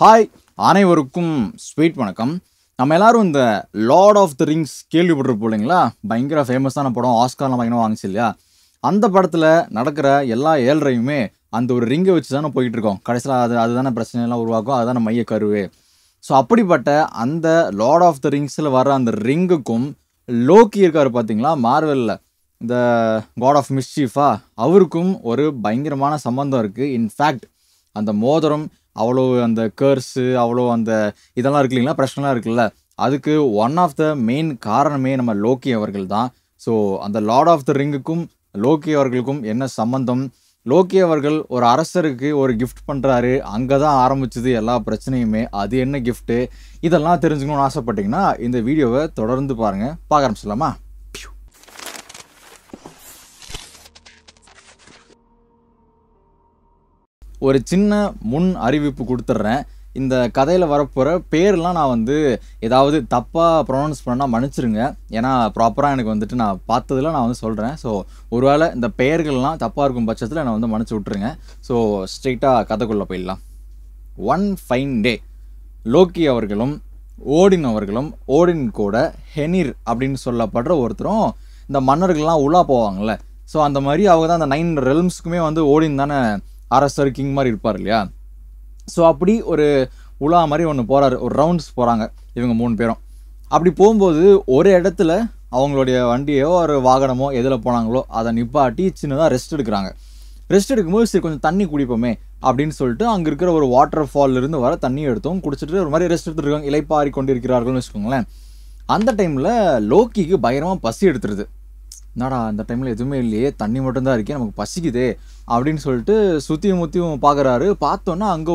Hi அனைவருக்கும் sweet வணக்கம். நம்ம எல்லாரும் இந்த லார்ட் ஆஃப் த ரிங்ஸ் கேள்விப்பட்டிருப்போம் இல்லைங்களா? பயங்கர ஃபேமஸான படம், ஆஸ்கார்லாம் பயங்கரமாக வாங்கிச்சு இல்லையா? அந்த படத்தில் நடக்கிற எல்லா ஏழ்றையுமே அந்த ஒரு ரிங்கை வச்சு தானே போயிட்டு இருக்கோம். கடைசியில் அதுதானே பிரச்சனைலாம் உருவாக்கும், அதுதானே மைய கருவே. ஸோ அப்படிப்பட்ட அந்த லார்ட் ஆஃப் த ரிங்ஸில் வர அந்த ரிங்குக்கும் லோக்கி இருக்கார் பார்த்தீங்களா, மார்வெலில் இந்த காட் ஆஃப் மிஸ்சீஃபா, அவருக்கும் ஒரு பயங்கரமான சம்பந்தம் இருக்குது. இன்ஃபேக்ட் அந்த மோதிரம் அவ்வளோ அந்த கர்ஸு அவ்வளோ அந்த இதெல்லாம் இருக்கு இல்லைங்களா, பிரச்சனைலாம் இருக்குல்ல, அதுக்கு ஒன் ஆஃப் த மெயின் காரணமே நம்ம லோக்கி அவர்கள் தான். ஸோ அந்த லார்ட் ஆஃப் த ரிங்குக்கும் லோக்கி அவர்களுக்கும் என்ன சம்மந்தம்? லோக்கி அவர்கள் ஒரு அரசருக்கு ஒரு கிஃப்ட் பண்ணுறாரு, அங்கே தான் ஆரம்பிச்சது எல்லா பிரச்சனையுமே. அது என்ன கிஃப்ட்டு? இதெல்லாம் தெரிஞ்சுக்கணும்னு ஆசைப்பட்டீங்கன்னா இந்த வீடியோவை தொடர்ந்து பாருங்கள். பார்க்க ஆரம்பிச்சிடலாமா? ஒரு சின்ன முன் அறிவிப்பு கொடுத்துட்றேன். இந்த கதையில் வரப்போகிற பேர்லாம் நான் ஏதாவது தப்பாக ப்ரொனவுன்ஸ் பண்ணால் மன்னிச்சிருங்க. ஏன்னா ப்ராப்பராக எனக்கு நான் பார்த்ததில் நான் சொல்கிறேன். ஸோ ஒருவேளை இந்த பெயர்கள்லாம் தப்பாக இருக்கும் பட்சத்தில் நான் மன்னிச்சு விட்ருங்க. ஸோ ஸ்ட்ரெயிட்டாக கதைக்குள்ளே போயிடலாம். ஒன் ஃபைன் டே லோக்கி அவர்களும் ஓடின் அவர்களும், ஓடின் கூட ஹெனிர் அப்படின்னு சொல்லப்படுற ஒருத்தரும் இந்த மன்னர்கள்லாம் உள்ளா போவாங்கள்ல, ஸோ அந்த மாதிரி அவங்க தான் அந்த 9 ரெல்ம்ஸுக்குமே ஓடின் தானே அரசர், கிங் மாதிரி இருப்பார் இல்லையா? ஸோ அப்படி ஒரு உலா மாதிரி ஒன்று போகிறாரு, ஒரு ரவுண்ட்ஸ் போகிறாங்க இவங்க 3 பேரும். அப்படி போகும்போது ஒரு இடத்துல அவங்களுடைய வண்டியோ ஒரு வாகனமோ எதில் போனாங்களோ அதை நிப்பாட்டி சின்னதாக ரெஸ்ட் எடுக்கிறாங்க. ரெஸ்ட் எடுக்கும்போது சரி கொஞ்சம் தண்ணி குடிப்போமே அப்படின்னு சொல்லிட்டு அங்கே இருக்கிற ஒரு வாட்டர் ஃபால்லிருந்து வர தண்ணியை எடுத்தோம் குடிச்சிட்டு ஒரு மாதிரி ரெஸ்ட் எடுத்துருக்காங்க, இலைப்பாரி கொண்டு இருக்கிறார்கள்னு வச்சுக்கோங்களேன். அந்த டைமில் லோக்கிக்கு பயங்கரமாக பசி எடுத்துருது. என்னடா இந்த டைமில் எதுவுமே இல்லையே, தண்ணி மட்டும்தான் இருக்கே, நமக்கு பசிக்குதே அப்படின்னு சொல்லிட்டு சுற்றியும் முற்றியும் பார்க்குறாரு. பார்த்தோன்னா அங்கே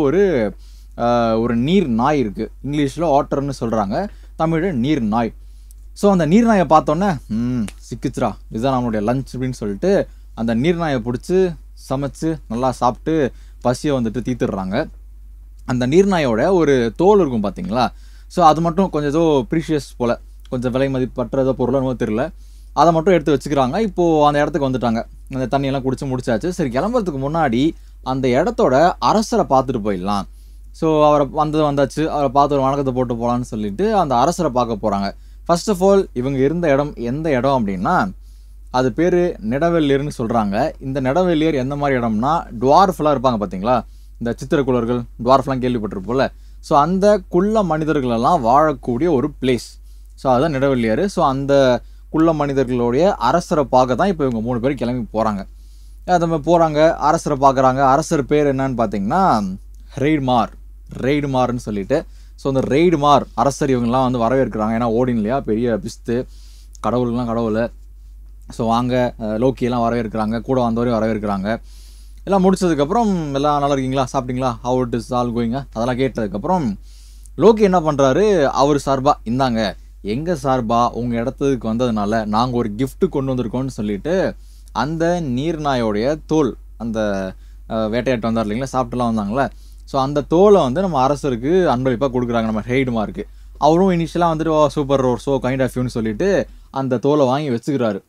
ஒரு நீர் நாய் இருக்குது. இங்கிலீஷில் ஆட்டர்னு சொல்கிறாங்க, தமிழில் நீர் நாய். ஸோ அந்த நீர் நாயை பார்த்தோன்னே சிக்கிச்சுரா, இதுதான் நம்மளுடைய லஞ்ச் அப்படின்னு சொல்லிட்டு அந்த நீர் நாயை பிடிச்சி சமைச்சு நல்லா சாப்பிட்டு பசியை தீத்துடுறாங்க. அந்த நீர்நாயோட ஒரு தோல் இருக்கும் பார்த்தீங்களா, ஸோ அது மட்டும் கொஞ்சம் ஏதோ ப்ரீஷியஸ் போல், கொஞ்சம் விலை மதிப்பற்ற ஏதோ பொருளாக தெரியல, அதை மட்டும் எடுத்து வச்சுக்கிறாங்க. இப்போது அந்த இடத்துக்கு வந்துட்டாங்க, அந்த தண்ணியெல்லாம் குடிச்சு முடிச்சாச்சு. சரி கிளம்புறதுக்கு முன்னாடி அந்த இடத்தோட அரசரை பார்த்துட்டு போயிடலாம். ஸோ அவரை வந்தாச்சு, அவரை பார்த்து ஒரு வணக்கத்தை போட்டு போகலான்னு சொல்லிட்டு அந்த அரசரை பார்க்க போகிறாங்க. ஃபர்ஸ்ட் ஆஃப் ஆல் இவங்க இருந்த இடம் எந்த இடம் அப்படின்னா, அது பேர் நெடவெல்லியர்னு சொல்கிறாங்க. இந்த நெடவெல்லியர் எந்த மாதிரி இடம்னா, டுவார்ஃபெலாம் இருப்பாங்க பார்த்தீங்களா, இந்த சித்திரக்குள்ளர்கள் டுவார்ஃப்லாம் கேள்விப்பட்டிருப்போம்ல, ஸோ அந்த குள்ள மனிதர்களெல்லாம் வாழக்கூடிய ஒரு பிளேஸ். ஸோ அதுதான் நெடவெல்லியர். ஸோ அந்த குள்ள மனிதர்களுடைய அரசரை பார்க்க தான் இப்போ இவங்க 3 பேரும் கிளம்பி போகிறாங்க. அதை போகிறாங்க, அரசரை பார்க்குறாங்க. அரசர் பேர் என்னன்னு பார்த்தீங்கன்னா ரெய்டுமார்னு சொல்லிட்டு. ஸோ அந்த ரெய்டுமார் அரசர் இவங்கெல்லாம் வரவேற்கிறாங்க. ஏன்னா ஓடின் இல்லையா, பெரிய பிஸ்து, கடவுளுக்கெலாம் கடவுள். ஸோ வாங்க லோக்கியெல்லாம் வரவேற்கிறாங்க, கூட வந்தவரையும் வரவேற்கிறாங்க. எல்லாம் முடிச்சதுக்கப்புறம் எல்லாம் நல்லா இருக்கீங்களா, சாப்பிட்டீங்களா, ஹவ் இட் இஸ் ஆல் கோயிங்க அதெல்லாம் கேட்டதுக்கப்புறம் லோக்கி என்ன பண்ணுறாரு, அவர் சார்பாக இந்தாங்க, எங்கள் சார்பாக உங்கள் இடத்துக்கு வந்ததுனால நாங்கள் ஒரு கிஃப்ட்டு கொண்டு வந்திருக்கோம்னு சொல்லிட்டு அந்த நீர்நாயோடைய தோல், அந்த வேட்டையாட்டு வந்தார் இல்லைங்களா, சாப்பிட்டுலாம் வந்தாங்களே, ஸோ அந்த தோலை நம்ம அரசருக்கு அன்பளிப்பாக கொடுக்குறாங்க நம்ம ரெய்டுமாருக்கு. அவரும் இனிஷியலாக super roar so kind of யூன்னு சொல்லிட்டு அந்த தோலை வாங்கி வச்சுக்கிறாரு.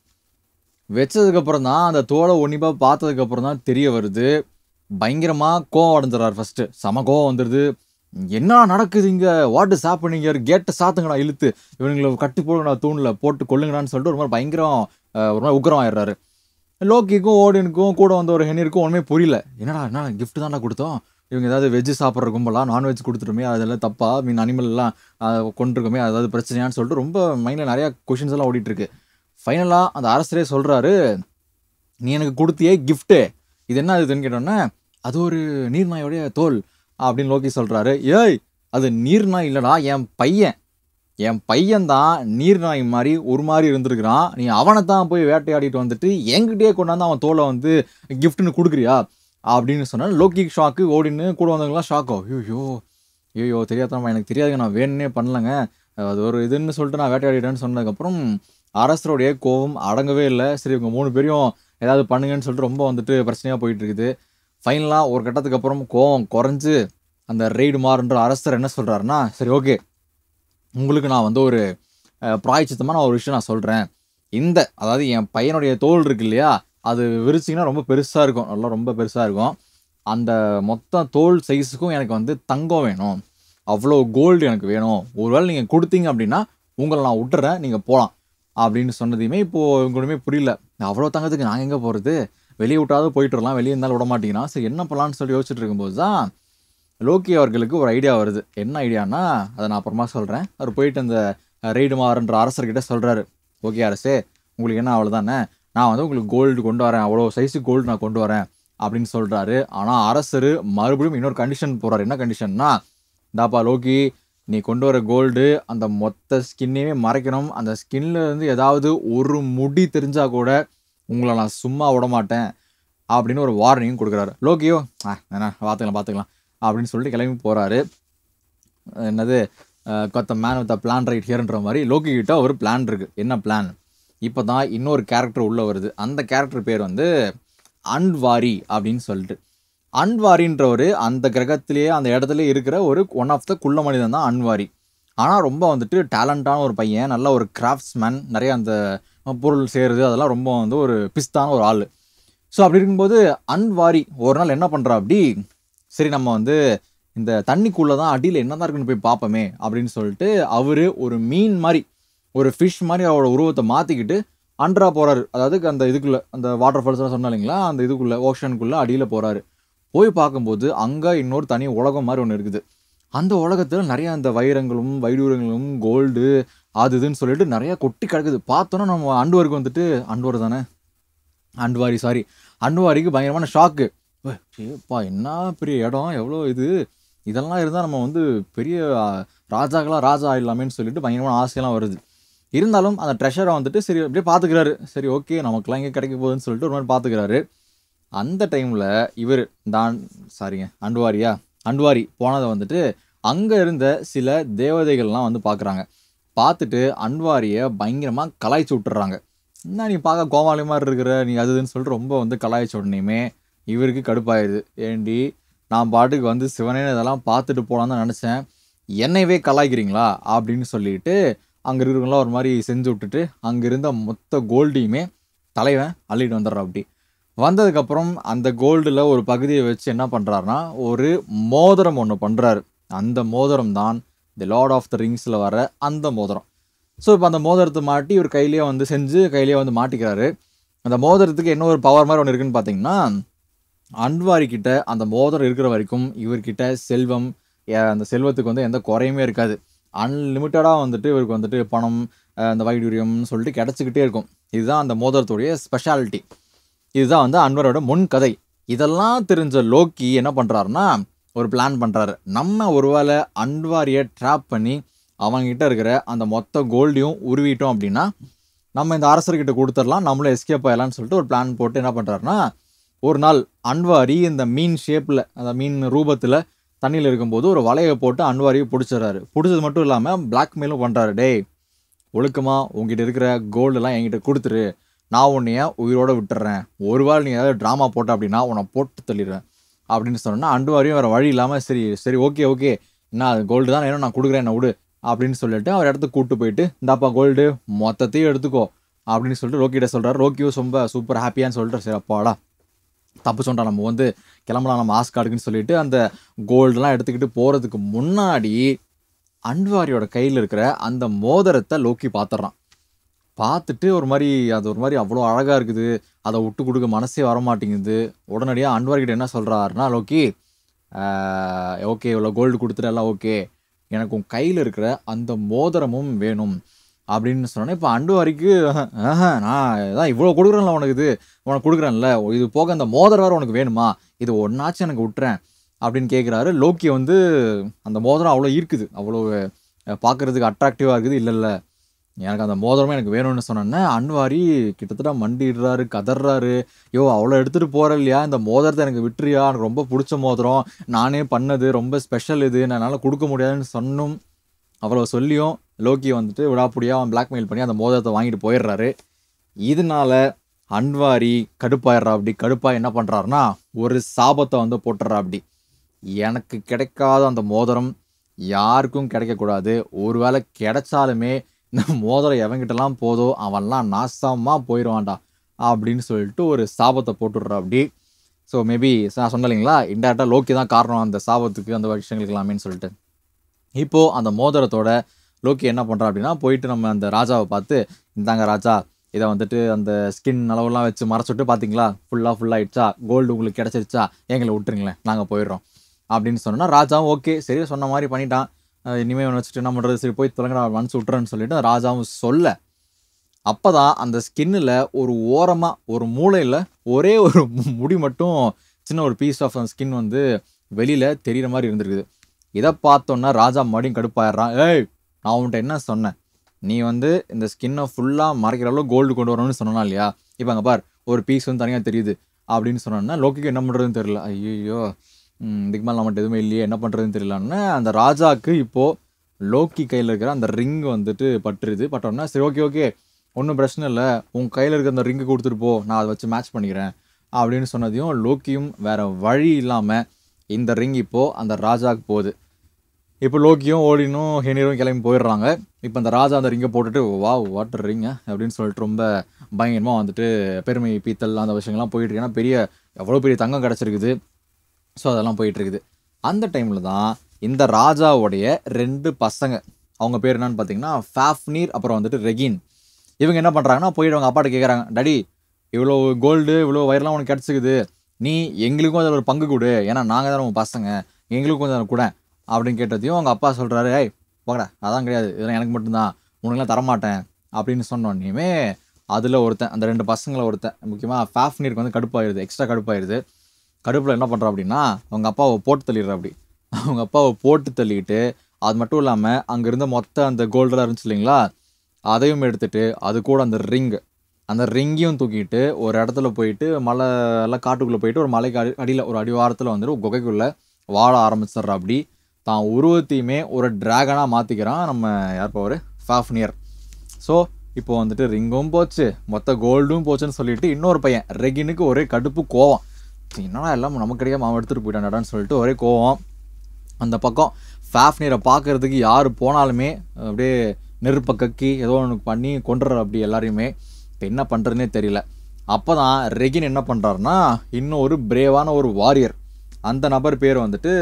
வச்சதுக்கப்புறம் தான் அந்த தோலை உன்னிப்பாக பார்த்ததுக்கப்புறம் தான் தெரிய வருது, பயங்கரமாக கோவம் அடைஞ்சிடறாரு. ஃபஸ்ட்டு செம கோவம் வந்துடுது. என்ன நடக்குது இங்கே, வாட் இஸ் ஹேப்பனிங் ஹியர், கேட்டை சாத்துங்கடா, இழுத்து இவங்களை கட்டி போடுங்கடா, தூணில் போட்டு கொள்ளுங்கடான்னு சொல்லிட்டு ஒரு மாதிரி பயங்கரம், ஒரு மாதிரி உக்கரம் ஆயிடுறாரு. லோக்கிக்கும் ஓடினுக்கும் கூட வந்த ஒரு ஹெனிருக்கும் ஒன்றுமே புரியல. என்ன கிஃப்ட் தானே கொடுத்தோம், இவங்க ஏதாவது வெஜ்ஜு சாப்பிட்ற கும்பலாம், நான்வெஜ் கொடுத்துட்டோமே, அதெல்லாம் தப்பா, அனிமல்லாம் கொண்டிருக்கோமே, அதாவது பிரச்சனையான்னு சொல்லிட்டு ரொம்ப மைண்டில் நிறையா கொஷின்ஸ் எல்லாம் ஓடிட்டுருக்கு. ஃபைனலாக அந்த அரசரே சொல்கிறாரு, நீ எனக்கு கொடுத்தியே கிஃப்ட்டு, இது என்ன அதுன்னு கேட்டோன்னே, அது ஒரு நீர்நாயோடைய தோல் அப்படின்னு லோக்கி சொல்கிறாரு. ஏய் அது நீர்நாய் இல்லைடா, என் பையன்தான் நீர்நாய் மாதிரி ஒரு மாதிரி இருந்திருக்கிறான், நீ அவனை தான் போய் வேட்டையாடிட்டு என்கிட்டயே கொண்டாந்து அவன் தோலை கிஃப்ட்டுன்னு கொடுக்குறியா அப்படின்னு சொன்னால் லோக்கிக்கு ஷாக்கு, ஓடின்னு கூட வந்தவங்களாம் ஷாக்கோ, ஐயோ தெரியாதம்மா, எனக்கு தெரியாதுங்க, நான் வேணுன்னே பண்ணலங்க, அது ஒரு இதுன்னு சொல்லிட்டு நான் வேட்டையாடிட்டேன்னு சொன்னதுக்கப்புறம் அரசருடைய கோவம் அடங்கவே இல்லை. சரி இவங்க 3 பேரையும் ஏதாவது பண்ணுங்கன்னு சொல்லிட்டு ரொம்ப பிரச்சனையாக போயிட்டு இருக்குது. ஃபைனலாக ஒரு கட்டத்துக்கு அப்புறம் கோவம் குறைஞ்சு அந்த ரெய்டுமார்ன்ற அரசர் என்ன சொல்கிறாருன்னா, சரி ஓகே, உங்களுக்கு நான் ஒரு பிராயச்சித்தமாக ஒரு விஷயம் நான் சொல்கிறேன். அதாவது என் பையனுடைய தோல் இருக்கு இல்லையா, அது விரிச்சிங்கன்னா ரொம்ப பெருசாக இருக்கும், நல்லா ரொம்ப பெருசாக இருக்கும். அந்த மொத்த தோல் சைஸுக்கும் எனக்கு தங்கம் வேணும். அவ்வளோ கோல்டு எனக்கு வேணும், ஒருவேளை நீங்கள் கொடுத்தீங்க அப்படின்னா உங்களை நான் விட்டுறேன், நீங்கள் போகலாம் அப்படின்னு சொன்னதையுமே இப்போது இவங்களுமே புரியல. அவ்வளோ தங்கத்துக்கு நாங்கள் எங்கே போகிறது, வெளியே விட்டாவது போயிட்டு வரலாம், வெளியே இருந்தாலும் விட மாட்டேங்கிறான். சரி என்ன பண்ணலான்னு சொல்லி யோசிச்சுட்டு இருக்கும்போது தான் லோக்கி அவர்களுக்கு ஒரு ஐடியா வருது. என்ன ஐடியானா அதை நான் அப்புறமா சொல்கிறேன். அவர் போயிட்டு அந்த ரெய்டுமார்ன்ற அரசர்கிட்ட சொல்கிறாரு, ஓகே அரசே, உங்களுக்கு என்ன அவ்வளோதானே, நான் வந்து உங்களுக்கு கோல்டு கொண்டு வரேன், அவ்வளோ சைஸு கோல்டு நான் கொண்டு வரேன் அப்படின்னு சொல்கிறாரு. ஆனால் அரசர் மறுபடியும் இன்னொரு கண்டிஷன் போடுறாரு. என்ன கண்டிஷன்னா, இந்தாப்பா லோக்கி, நீ கொண்டு வர கோல்டு அந்த மொத்த ஸ்கின்னையுமே மறைக்கணும், அந்த ஸ்கின்ல இருந்து ஏதாவது ஒரு முடி தெரிஞ்சா கூட உங்களை நான் சும்மா விட மாட்டேன் அப்படின்னு ஒரு வார்னிங் கொடுக்குறாரு. லோக்கியோ என்ன பார்த்துக்கலாம் அப்படின்னு சொல்லிட்டு கிளம்பி போகிறாரு. என்னது கொத்த மேன் வித் பிளான் ரைட் ஹியர்ன்ற மாதிரி லோக்கி கிட்ட ஒரு பிளான் இருக்குது. என்ன பிளான், இப்போ தான் இன்னொரு கேரக்டர் உள்ளே வருது. அந்த கேரக்டர் பேர் வந்து அன்வாரி அப்படின்னு சொல்லிட்டு. அன்வாரின்றவர் அந்த கிரகத்திலேயே அந்த இடத்துல இருக்கிற ஒரு ஒன் ஆஃப் த குள்ள மனிதன் தான் அன்வாரி. ஆனால் ரொம்ப வந்துட்டு டேலண்டான ஒரு பையன், நல்ல ஒரு கிராஃப்ட்ஸ்மேன், நிறைய அந்த பொருள் செய்கிறது அதெல்லாம் ரொம்ப வந்து ஒரு பிஸ்தான ஒரு ஆள். ஸோ அப்படி இருக்கும்போது அன்வாரி ஒரு நாள் என்ன பண்ணுறா, அப்படி சரி நம்ம வந்து இந்த தண்ணிக்குள்ளே தான் அடியில் என்ன தான் இருக்குன்னு போய் பார்ப்போமே அப்படின்னு சொல்லிட்டு அவர் ஒரு மீன் மாதிரி, ஒரு ஃபிஷ் மாதிரி அவரோட உருவத்தை மாற்றிக்கிட்டு அண்டரா போகிறாரு. அதாவது அந்த இதுக்குள்ளே, அந்த வாட்டர் ஃபால்ஸ்லாம் சொன்னா இல்லைங்களா, அந்த இதுக்குள்ளே ஓஷனுக்குள்ளே அடியில் போகிறாரு. போய் பார்க்கும்போது அங்கே இன்னொரு தனி உலகம் மாதிரி ஒன்று இருக்குது. அந்த உலகத்தில் நிறையா அந்த வைரங்களும் வைடூரங்களும் கோல்டு அது இதுன்னு சொல்லிட்டு நிறையா கொட்டி கிடக்குது. பார்த்தோன்னா நம்ம அன்வாருக்கு வந்துட்டு அன்வாரிக்கு பயங்கரமான ஷாக்கு. ஏப்பா என்ன பெரிய இடம், எவ்வளோ இதெல்லாம் இருந்தால் நம்ம வந்து பெரிய ராஜா ஆயிடலாமேன்னு சொல்லிட்டு பயங்கரமான ஆசையெல்லாம் வருது. இருந்தாலும் அந்த ட்ரெஷரை வந்துட்டு சரி அப்படியே பார்த்துக்கிறாரு. சரி ஓகே நமக்குலாம் இங்கே கிடைக்க போகுதுன்னு சொல்லிட்டு ஒரு மாதிரி பார்த்துக்கிறாரு. அந்த டைமில் இவர் அன்வாரி போனதை வந்துட்டு அங்கே இருந்த சில தேவதைகள்லாம் வந்து பார்க்குறாங்க. பார்த்துட்டு அன்வாரியை பயங்கரமாக கலாய்ச்சி விட்டுறாங்க. என்ன நீ பார்க்க கோமாளி மாதிரி இருக்கிற, நீ அதுன்னு சொல்லிட்டு ரொம்ப வந்து கலாய்ச்சி உடனேயுமே இவருக்கு கடுப்பாயிருது. ஏண்டி நான் பாட்டுக்கு வந்து சிவனே இதெல்லாம் பார்த்துட்டு போகலான்னு தான் நினச்சேன், என்னையவே கலாய்க்கிறீங்களா அப்படின்னு சொல்லிட்டு அங்கே இருக்கிறவங்களாம் ஒரு மாதிரி செஞ்சு விட்டுட்டு அங்கே இருந்த மொத்த கோல்டையுமே தலைவன் அள்ளிட்டு வந்துடுறா. அப்படி வந்ததுக்கப்புறம் அந்த கோல்டில் ஒரு பகுதியை வச்சு என்ன பண்ணுறாருனா ஒரு மோதிரம் ஒன்று பண்ணுறாரு. அந்த மோதிரம் தான் தி லார்ட் ஆஃப் த ரிங்ஸில் வர அந்த மோதிரம். ஸோ இப்போ அந்த மோதிரத்தை மாட்டி இவர் கையிலேயே வந்து செஞ்சு கையிலேயே வந்து மாட்டிக்கிறாரு. அந்த மோதிரத்துக்கு என்ன ஒரு பவர் மாதிரி ஒன்று இருக்குன்னு பார்த்தீங்கன்னா, அன்வாரி கிட்ட அந்த மோதிரம் இருக்கிற வரைக்கும் இவர்கிட்ட செல்வம், அந்த செல்வத்துக்கு வந்து எந்த குறையுமே இருக்காது. அன்லிமிட்டடாக வந்துட்டு இவருக்கு வந்துட்டு பணம், அந்த வைடூரியம்னு சொல்லிட்டு கிடச்சிக்கிட்டே இருக்கும். இதுதான் அந்த மோதிரத்துடைய ஸ்பெஷாலிட்டி. இதுதான் வந்து அன்வரோட முன் கதை. இதெல்லாம் தெரிஞ்ச லோக்கி என்ன பண்ணுறாருன்னா ஒரு பிளான் பண்ணுறாரு. நம்ம ஒருவேளை அன்வாரியை ட்ராப் பண்ணி அவங்ககிட்ட இருக்கிற அந்த மொத்த கோல்டையும் உருவிட்டோம் அப்படின்னா நம்ம இந்த அரசர்கிட்ட கொடுத்துடலாம், நம்மளும் எஸ்கேப் ஆகலான்னு சொல்லிட்டு ஒரு பிளான் போட்டு என்ன பண்ணுறாருன்னா, ஒரு நாள் அன்வாரி இந்த மீன் ஷேப்பில், அந்த மீன் ரூபத்தில் தண்ணியில் இருக்கும்போது ஒரு வலையை போட்டு அன்வாரியை பிடிச்சிடறாரு. பிடிச்சது மட்டும் இல்லாமல் பிளாக்மெயிலும் பண்ணுறாரு. டேய் ஒழுக்கமாக உங்ககிட்ட இருக்கிற கோல்டெல்லாம் என்கிட்ட கொடுத்துரு, நான் உன்னைய உயிரோடு விட்டுறேன், ஒரு வாரம் நீ ஏதாவது ட்ராமா போட்ட அப்படின்னா உன்னை போட்டு தள்ளிடுறேன் அப்படின்னு சொன்னோன்னா அன்வாரியும் வேறு வழி இல்லாமல் சரி ஓகே என்ன கோல்டு தான் வேணும், நான் கொடுக்குறேன், என்ன விடு அப்படின்னு சொல்லிட்டு அவர் இடத்துக்கு கூப்பிட்டு போயிட்டு இந்தாப்பா கோல்டு மொத்தத்தையும் எடுத்துக்கோ அப்படின்னு சொல்லிட்டு ரோக்கிட்ட சொல்கிறார். ரோக்கியும் ரொம்ப சூப்பர் ஹாப்பியான்னு சொல்லிட்டு சரி அப்பாடா தப்பு சொன்னா நம்ம வந்து கிளம்பலாம் நம்ம ஆஸ்கார்டுக்குன்னு சொல்லிட்டு அந்த கோல்டெலாம் எடுத்துக்கிட்டு போகிறதுக்கு முன்னாடி அன்வாரியோட கையில் இருக்கிற அந்த மோதிரத்தை லோக்கி பார்த்துட்றான். பார்த்துட்டு ஒரு மாதிரி அவ்வளோ அழகாக இருக்குது, அதை விட்டு கொடுக்க மனசே வரமாட்டேங்குது. உடனடியாக அன்வார்கிட்ட என்ன சொல்கிறாருன்னா, லோக்கி ஓகே இவ்வளோ கோல்டு கொடுத்துட்டு எல்லாம் ஓகே, எனக்கு உன் கையில் இருக்கிற அந்த மோதிரமும் வேணும் அப்படின்னு சொன்னோன்னே இப்போ அன்வாரிக்கு நான் இதான் இவ்வளோ கொடுக்குறேன்ல உனக்கு கொடுக்குறேன்ல, இது போக அந்த மோதிரம் வேறு உனக்கு வேணுமா, இது ஒன்றாச்சும் எனக்கு விட்டுறேன் அப்படின்னு கேட்குறாரு. லோக்கி வந்து அந்த மோதிரம் அவ்வளோ இருக்குது, அவ்வளோ பார்க்குறதுக்கு அட்ராக்டிவாக இருக்குது. இல்லை எனக்கு அந்த மோதிரமே எனக்கு வேணும்னு சொன்னோன்னே அன்வாரி கிட்டத்தட்ட மண்டிடுறாரு, கதறாரு. அவ்வளோ எடுத்துகிட்டு போகிற இல்லையா, இந்த மோதிரத்தை எனக்கு விட்டுறியா, எனக்கு ரொம்ப பிடிச்ச மோதிரம், நானே பண்ணது, ரொம்ப ஸ்பெஷல் இது, என்னால் கொடுக்க முடியாதுன்னு சொன்னும் அவ்வளோ சொல்லியும் லோக்கி வந்துட்டு விடாப்புடியாக அவன் பிளாக்மெயில் பண்ணி அந்த மோதிரத்தை வாங்கிட்டு போயிடுறாரு. இதனால அன்வாரி கடுப்பாயிடுறா. அப்படி கடுப்பாக என்ன பண்ணுறாருனா ஒரு சாபத்தை வந்து போட்டுறா. அப்படி எனக்கு கிடைக்காத அந்த மோதிரம் யாருக்கும் கிடைக்கக்கூடாது, ஒருவேளை கிடைச்சாலுமே இந்த மோதிரம் எவங்கிட்டலாம் போதோ அவன்லாம் நாசமாக போயிடுவான்டா அப்படின்னு சொல்லிட்டு ஒரு சாபத்தை போட்டுடுறா. அப்படி ஸோ மேபி நான் சொன்னேன் இல்லைங்களா, இன்டேரக்டாக லோக்கி தான் காரணம் அந்த சாபத்துக்கு, அந்த விஷயங்களுக்கு எல்லாமேன்னு சொல்லிட்டு. இப்போது அந்த மோதிரத்தோட லோக்கி என்ன பண்ணுறான் அப்படின்னா போயிட்டு நம்ம அந்த ராஜாவை பார்த்து, இந்தாங்க ராஜா, இதை வந்துட்டு அந்த ஸ்கின் அளவுலாம் வச்சு மறைச்சிட்டு பார்த்தீங்களா ஃபுல்லாகிடுச்சா, கோல்டு உங்களுக்கு கிடச்சிருச்சா, எங்களை விட்டுருங்களேன், நாங்கள் போயிடுறோம் அப்படின்னு சொன்னோன்னா ராஜாவும் ஓகே சரி சொன்ன மாதிரி பண்ணிட்டான். இனிமேல் ஒன்று வச்சுட்டு என்ன பண்ணுறது, சரி போய் தொலைங்கடா மனசு விட்டுறேன்னு சொல்லிட்டு ராஜாவும் சொல்ல, அப்போ தான் அந்த ஸ்கின்னில் ஒரு ஓரமாக ஒரு மூளையில் ஒரே ஒரு முடி மட்டும் சின்ன ஒரு பீஸ் ஆஃப் அந்த ஸ்கின் வந்து வெளியில் தெரிகிற மாதிரி இருந்திருக்குது. இதை பார்த்தோன்னா ராஜா மறுபடியும் கடுப்பாயிடுறான். ஏய், நான் உன்கிட்ட என்ன சொன்னேன், நீ வந்து இந்த ஸ்கின்னை ஃபுல்லாக மறைக்கிற அளவு கோல்டு கொண்டு வரணும்னு சொன்னா இல்லையா, இப்போ அங்கே பார் ஒரு பீஸ் வந்து தனியாக தெரியுது அப்படின்னு சொன்னோன்னா லோக்கிக்கு என்ன பண்ணுறதுன்னு தெரியல. ஐயோ இதுக்கு மேலே நம்மகிட்ட எதுவுமே இல்லையே, என்ன பண்ணுறதுன்னு தெரியலன்னு அந்த ராஜாவுக்கு இப்போது லோக்கி கையில் இருக்கிற அந்த ரிங் வந்துட்டு பட்டுருது. பட்டோன்னா சரி ஓகே ஒன்றும் பிரச்சனை இல்லை, உன் கையில் இருக்கிற அந்த ரிங்கு கொடுத்துட்டு போ, நான் அதை வச்சு மேட்ச் பண்ணிக்கிறேன் அப்படின்னு சொன்னதையும் லோக்கியும் வேறு வழி இல்லாமல் இந்த ரிங் இப்போது அந்த ராஜாவுக்கு போகுது. இப்போ லோக்கியும் ஓடினும் ஹெனிரும் கிளம்பி போயிடுறாங்க. இப்போ அந்த ராஜா அந்த ரிங்கை போட்டுட்டு வாட்டர் ரிங்க அப்படின்னு சொல்லிட்டு ரொம்ப பயங்கரமாக வந்துட்டு பெருமை பீத்தல் அந்த விஷயங்கள்லாம் போயிட்டுருக்கு. ஏன்னா எவ்வளோ பெரிய தங்கம் கிடச்சிருக்குது. ஸோ அதெல்லாம் போயிட்டுருக்குது. அந்த டைமில் தான் இந்த ராஜாவுடைய 2 பசங்க, அவங்க பேர் என்னன்னு பார்த்தீங்கன்னா ஃபாஃப்னீர் அப்புறம் வந்துட்டு ரெகின். இவங்க என்ன பண்ணுறாங்கன்னா போயிட்டு அவங்க அப்பாட்ட கேட்குறாங்க, டாடி இவ்வளோ கோல்டு இவ்வளோ வயர்லாம் உனக்கு கிடச்சிக்குது, நீ எங்களுக்கும் அதில் ஒரு பங்கு கொடு, ஏன்னா நாங்கள் தான் உங்கள் பசங்க, எங்களுக்கும் கொஞ்சம் கூட அப்படின்னு கேட்டதையும் அவங்க அப்பா சொல்கிறாரு, ஏய் போகடா அதான் கிடையாது, இதெல்லாம் எனக்கு மட்டும்தான், உனக்குலாம் தரமாட்டேன் அப்படின்னு சொன்னோன்னே அதில் ஒருத்தன், அந்த 2 பசங்களை ஒருத்தன் முக்கியமாக ஃபாஃப்னீருக்கு வந்து கடுப்பாயிருது, எக்ஸ்ட்ரா கடுப்பாயிருது. கடுப்பில் என்ன பண்ணுறா அப்படின்னா அவங்க அப்பாவை போட்டு தள்ளிடுறா. அப்படி அவங்க அப்பாவை போட்டு தள்ளிட்டு அது மட்டும் இல்லாமல் அங்கே இருந்த மொத்த அந்த கோல்டெலாம் இருந்துச்சு இல்லைங்களா, அதையும் எடுத்துகிட்டு அது கூட அந்த ரிங்கையும் தூக்கிட்டு ஒரு இடத்துல போயிட்டு மலை எல்லாம் காட்டுக்குள்ளே போயிட்டு ஒரு மலைக்கு அடியில் ஒரு அடிவாரத்தில் வந்துட்டு குகைக்குள்ளே வாழ ஆரம்பிச்சிட்றா. அப்படி தான் உருவத்தையுமே ஒரு டிராகனாக மாற்றிக்கிறான் நம்ம யார் பவர் ஃபாஃப்னியர். ஸோ இப்போ வந்துட்டு ரிங்கும் போச்சு, மொத்த கோல்டும் போச்சுன்னு சொல்லிட்டு இன்னொரு பையன் ரெகினுக்கு ஒரே கடுப்பு கோவம், என்னன்னா எல்லாம் நமக்கு கிடையாது அவன் எடுத்துகிட்டு போயிட்டான்டான்னு சொல்லிட்டு ஒரே கோவம். அந்த பக்கம் ஃபாஃப்னியரை பார்க்குறதுக்கு யார் போனாலுமே அப்படியே நெருப்பை கக்கி ஏதோ ஒன்று பண்ணி கொண்டுற அப்படி எல்லாரையுமே. இப்போ என்ன பண்ணுறதுனே தெரியல. அப்போ தான் ரெகின் என்ன பண்ணுறாருன்னா இன்னும் ஒரு பிரேவான ஒரு வாரியர், அந்த நபர் பேர் வந்துட்டு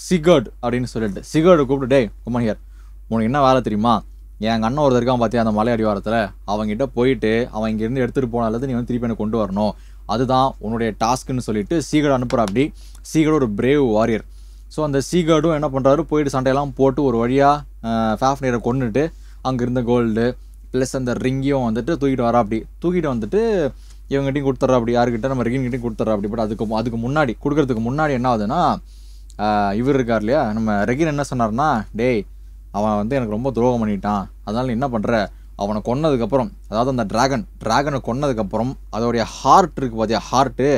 சிகர்ட் அப்படின்னு சொல்லிட்டு சிகர்டு கூப்பிட்டு, டே குமணியர் உனக்கு என்ன வேலை தெரியுமா, என் அண்ணன் ஒருத்தர் இருக்கான் பார்த்தியா அந்த மலை அடிவாரத்தில், அவங்ககிட்ட போயிட்டு அவன் இங்கேருந்து எடுத்துகிட்டு போனாலும் நீ வந்து திருப்பி எனக்கு கொண்டு வரணும், அதுதான் உன்னுடைய டாஸ்க்குன்னு சொல்லிட்டு சீகர்டு அனுப்புகிற. அப்படி சீகர்டு ஒரு பிரேவ் வாரியர். ஸோ அந்த சீகர்டும் என்ன பண்ணுறாரு, போயிட்டு சண்டையெல்லாம் போட்டு ஒரு வழியாக ஃபாஃப்னியரை கொண்டுட்டு அங்கே இருந்த கோல்டு ப்ளஸ் அந்த ரிங்கையும் வந்துட்டு தூக்கிட்டு வரா. அப்படி தூக்கிட்டு வந்துட்டு இவங்ககிட்டையும் கொடுத்துட்றா. அப்படி யாருக்கிட்ட நம்ம ரெகின்கிட்டையும் கொடுத்துட்றா. அப்படி பட் அதுக்கு முன்னாடி கொடுக்குறதுக்கு முன்னாடி என்ன ஆகுதுன்னா இவர் இருக்கார் இல்லையா நம்ம ரெகின் என்ன சொன்னார்னா, டேய் அவன் வந்து எனக்கு ரொம்ப துரோகம் பண்ணிட்டான், அதனால் நீ என்ன பண்ணுற, அவனை கொன்னதுக்கப்புறம் அதாவது அந்த ட்ராகனை கொன்னதுக்கப்புறம் அதோடைய ஹார்ட் இருக்குது பார்த்தியா, ஹார்ட்டு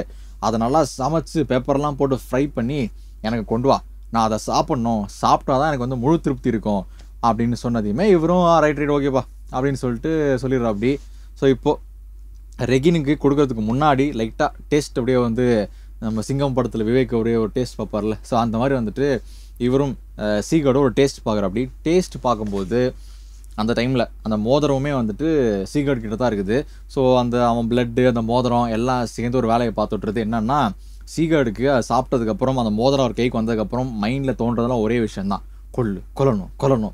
அதை நல்லா சமைச்சு பேப்பர்லாம் போட்டு ஃப்ரை பண்ணி எனக்கு கொண்டு வா, நான் அதை சாப்பிட்ணும், சாப்பிட்டா தான் எனக்கு வந்து முழு திருப்தி இருக்கும் அப்படின்னு சொன்னதையுமே இவரும் ரைட் ஓகேப்பா அப்படின்னு சொல்லிட்டு சொல்லிடுறா. அப்படி ஸோ இப்போது ரெகினுக்கு கொடுக்கறதுக்கு முன்னாடி லைட்டாக டேஸ்ட் அப்படியே வந்து நம்ம சிங்கம் படத்தில் விவேக் அப்படியே ஒரு டேஸ்ட் பார்ப்பார்ல, ஸோ அந்த மாதிரி வந்துட்டு இவரும் சீகர்டோட ஒரு டேஸ்ட் பார்க்குற. அப்படி டேஸ்ட் பார்க்கும்போது அந்த டைமில் அந்த மோதிரமுமே வந்துட்டு சீகர்ட் கிட்ட தான் இருக்குது. ஸோ அந்த அவன் பிளட்டு அந்த மோதிரம் எல்லாம் சேர்ந்து ஒரு வேலையை பார்த்துட்றது. என்னன்னா சீகர்டுக்கு சாப்பிட்டதுக்கப்புறம் அந்த மோதிரம் ஒரு கைக்கு வந்ததுக்கப்புறம் மைண்டில் தோன்றதெல்லாம் ஒரே விஷயந்தான்,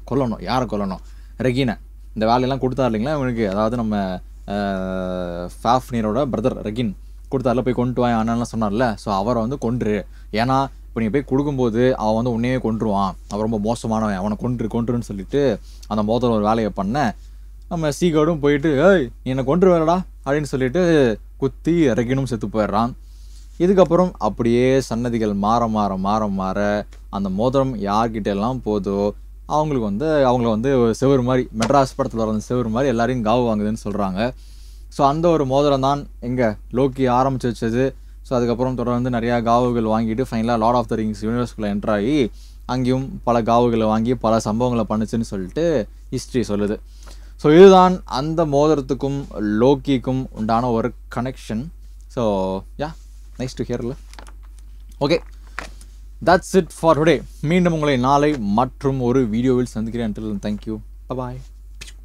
கொல்லணும் யாரை கொல்லணும், ரெகினை. இந்த வேலையெல்லாம் கொடுத்தாரு இல்லைங்களா இவனுக்கு, அதாவது நம்ம ஃபாஃப்னியரோட பிரதர் ரெகின் கொடுத்தாரில் போய் கொண்டு வாங்க அண்ணன்லாம் சொன்னார்ல, ஸோ அவரை வந்து கொன்று, ஏன்னா இப்போ நீ போய் கொடுக்கும்போது அவன் வந்து உன்னையே கொன்றுவான், அவன் ரொம்ப மோசமானவன், அவனை கொன்றுன்னு சொல்லிட்டு அந்த மோதிரம் ஒரு வேலையை பண்ண நம்ம சீகர்டும் போயிட்டு ஏய் நீ என்னை கொன்று வேறடா அப்படின்னு சொல்லிட்டு குத்தி ரெகினும் செத்து போயிடுறான். இதுக்கப்புறம் அப்படியே சன்னதிகள் மாற அந்த மோதிரம் யார்கிட்ட எல்லாம் போதோ அவங்கள வந்து செவரு மாதிரி மெட்ராஸ் படத்தில் வர செவரு மாதிரி எல்லாரையும் காவு வாங்குதுன்னு சொல்கிறாங்க. ஸோ அந்த ஒரு மோதிரம் தான் எங்கே லோக்கி ஆரம்பிச்சு வச்சது. ஸோ அதுக்கப்புறம் தொடர்ந்து நிறையா காவுகள் வாங்கிட்டு ஃபைனலாக லார்ட் ஆஃப் த ரிங்ஸ் யூனிவர்ஸ்குள்ளே என்ட்ராகி அங்கேயும் பல காவுகளை வாங்கி பல சம்பவங்களை பண்ணுச்சுன்னு சொல்லிட்டு ஹிஸ்ட்ரி சொல்லுது. ஸோ இதுதான் அந்த மோதிரத்துக்கும் லோக்கிக்கும் உண்டான ஒரு connection. So yeah nice to ஹியர்ல. Okay, that's it for today. மீண்டும் உங்களை நாளை மற்றும் ஒரு வீடியோவில் சந்திக்கிறேன். until then, thank you, bye bye.